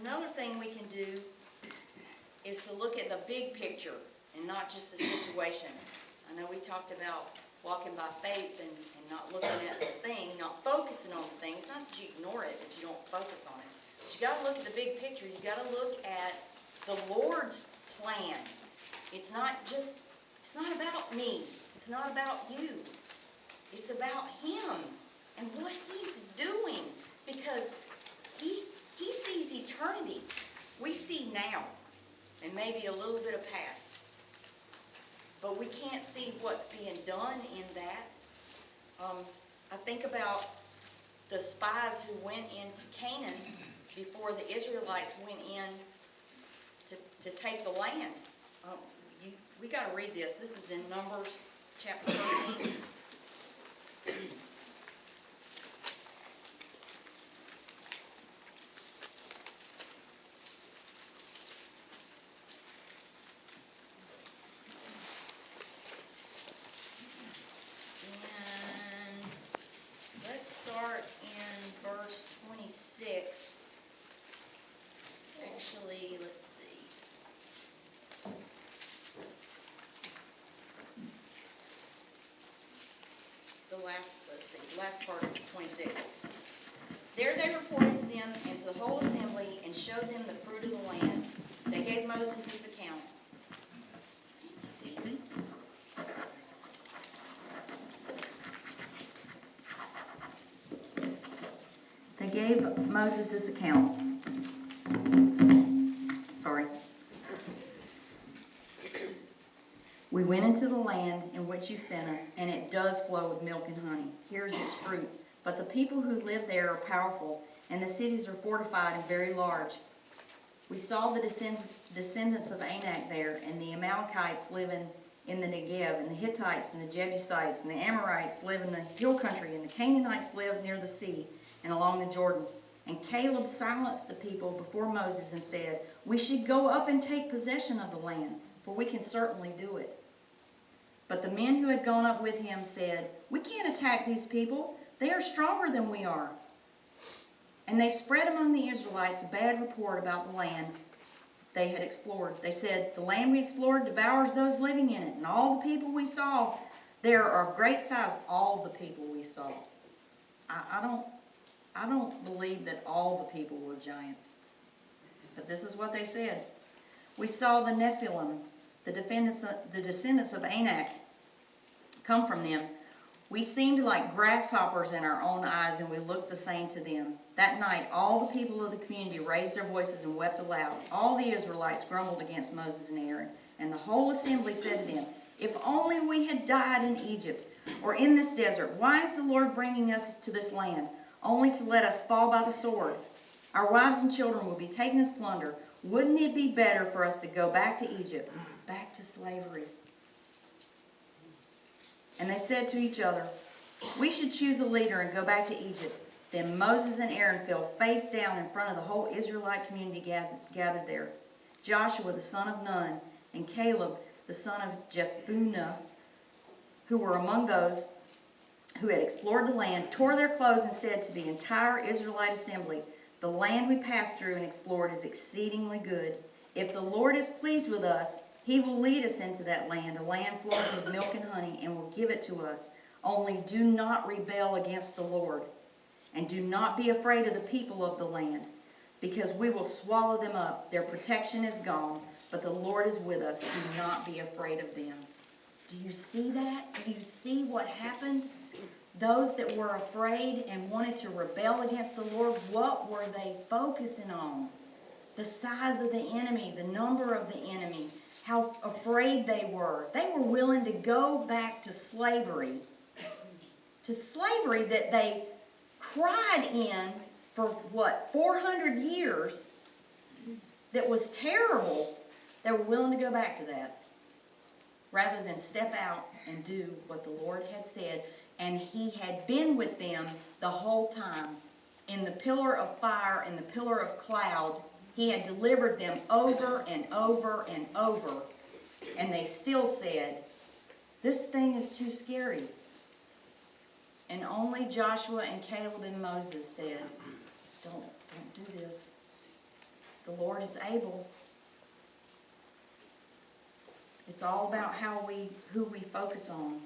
Another thing we can do is to look at the big picture and not just the situation. I know we talked about walking by faith and not looking at the thing, not focusing on the thing. It's not that you ignore it, but you don't focus on it. But you got to look at the big picture. You got to look at the Lord's plan. It's not about me. It's not about you. It's about Him and what He's doing, because He sees eternity. We see now and maybe a little bit of past. But we can't see what's being done in that. I think about the spies who went into Canaan before the Israelites went in to take the land. We got to read this. This is in Numbers chapter 13. Start in verse 26. Actually, let's see. The last part of 26. There they reported to them and to the whole assembly and showed them the fruit of the land. They gave Moses this account. They gave Moses this account. Sorry. We went into the land in which you sent us, and it does flow with milk and honey. Here is its fruit. But the people who live there are powerful, and the cities are fortified and very large. We saw the descendants of Anak there, and the Amalekites live in the Negev, and the Hittites and the Jebusites and the Amorites live in the hill country, and the Canaanites live near the sea and along the Jordan. And Caleb silenced the people before Moses and said, "We should go up and take possession of the land, for we can certainly do it." But the men who had gone up with him said, "We can't attack these people. They are stronger than we are." And they spread among the Israelites a bad report about the land they had explored. They said, "The land we explored devours those living in it, and all the people we saw there are of great size." All the people we saw. I don't believe that all the people were giants. But this is what they said. "We saw the Nephilim, the descendants of Anak, come from them. We seemed like grasshoppers in our own eyes, and we looked the same to them." That night, all the people of the community raised their voices and wept aloud. All the Israelites grumbled against Moses and Aaron, and the whole assembly said to them, "If only we had died in Egypt or in this desert. Why is the Lord bringing us to this land, only to let us fall by the sword? Our wives and children will be taken as plunder. Wouldn't it be better for us to go back to Egypt, back to slavery?" And they said to each other, "We should choose a leader and go back to Egypt." Then Moses and Aaron fell face down in front of the whole Israelite community gathered there. Joshua the son of Nun and Caleb the son of Jephunneh, who were among those who had explored the land, tore their clothes and said to the entire Israelite assembly, "The land we passed through and explored is exceedingly good. If the Lord is pleased with us, He will lead us into that land, a land flowing with milk and honey, and will give it to us. Only do not rebel against the Lord, and do not be afraid of the people of the land, because we will swallow them up. Their protection is gone, but the Lord is with us. Do not be afraid of them." Do you see that? Do you see what happened? Those that were afraid and wanted to rebel against the Lord, what were they focusing on? The size of the enemy, the number of the enemy, how afraid they were. They were willing to go back to slavery that they cried in for, 400 years, that was terrible. They were willing to go back to that, rather than step out and do what the Lord had said. And He had been with them the whole time. In the pillar of fire and the pillar of cloud, He had delivered them over and over and over. And they still said, "This thing is too scary." And only Joshua and Caleb and Moses said, don't do this. The Lord is able. It's all about who we focus on.